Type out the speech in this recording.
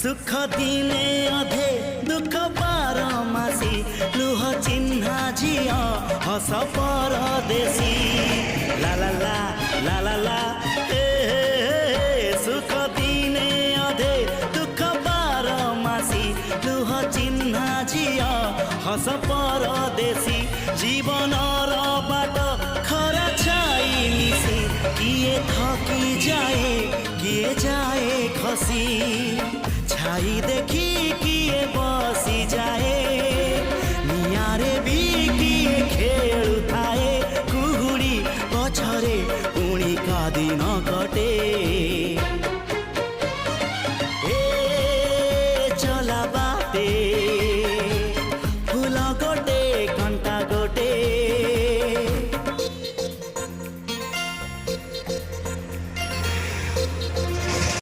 सुख दिने अधे दुख बारमासी लुह चिन्हा झिया हस परदेशी ला ला ला ला ला ला सुख दिने अधे दुख बारमासी लुह चिन्हा झिया हस परदेशी जीवन बाट खरा छाई मिसी किए थकी जाए किए जाए खसी छाई देखी किए बसी जाए